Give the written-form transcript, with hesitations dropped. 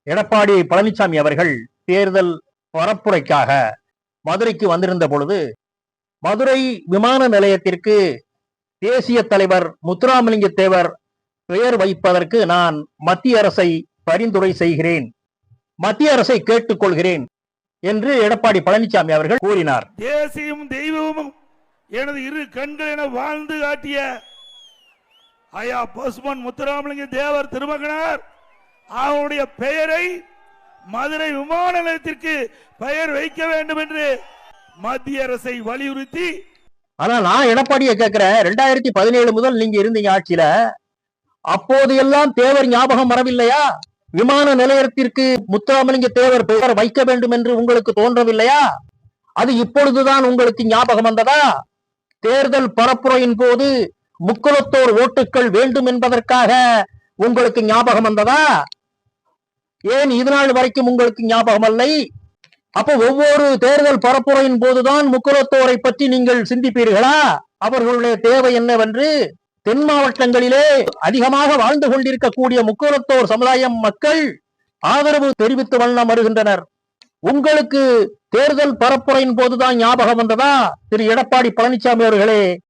எடப்பாடி பழனிசாமி அவர்கள் தேர்தல் பரப்புரைக்காக மதுரைக்கு வந்திருந்த பொழுது மதுரை விமான நிலையத்திற்கு தேசிய தலைவர் முத்துராமலிங்க தேவர் பெயர் வைப்பதற்கு நான் மத்திய அரசை பரிந்துரை செய்கிறேன், மத்திய அரசை கேட்டுக்கொள்கிறேன் என்று எடப்பாடி பழனிசாமி அவர்கள் கூறினார். தேசியம் தெய்வமும் எனது இரு கண்கள் என வாழ்ந்து காட்டிய ஐயா பசுமன் முத்துராமலிங்க தேவர் திருமகனார் அவருடைய பெயரை மதுரை விமான நிலையத்திற்கு பெயர் வைக்க வேண்டும் என்று மத்திய அரசை வலியுறுத்தி. ஆனா நான் எடப்பாடியை கேட்கிறேன், 2017 முதல் நீங்க இருந்தீங்க ஆட்சியில, அப்போது எல்லாம் தேவர் ஞாபகம் வரவில்லையா? விமான நிலையத்திற்கு முத்துராமலிங்க தேவர் பெயர் வைக்க வேண்டும் என்று உங்களுக்கு தோன்றவில்லையா? அது இப்பொழுதுதான் உங்களுக்கு ஞாபகம் வந்ததா? தேர்தல் பரப்புரையின் போது முக்குலத்தோர் ஓட்டுக்கள் வேண்டும் என்பதற்காக உங்களுக்கு ஞாபகம் வந்ததா? ஏன் இதுநாள் வரைக்கும் உங்களுக்கு ஞாபகம் இல்லை? அப்ப ஒவ்வொரு தேர்தல் பரப்புரையின் போதுதான் முக்குலத்தோரை பற்றி நீங்கள் சிந்திப்பீர்களா? அவர்களுடைய தேவை என்னவென்று. தென் மாவட்டங்களிலே அதிகமாக வாழ்ந்து கொண்டிருக்கக்கூடிய முக்குலத்தோர் சமுதாயம் மக்கள் ஆதரவு தெரிவித்து வண்ணம் வருகின்றனர். உங்களுக்கு தேர்தல் பரப்புரையின் போதுதான் ஞாபகம் வந்ததா திரு எடப்பாடி பழனிசாமி அவர்களே?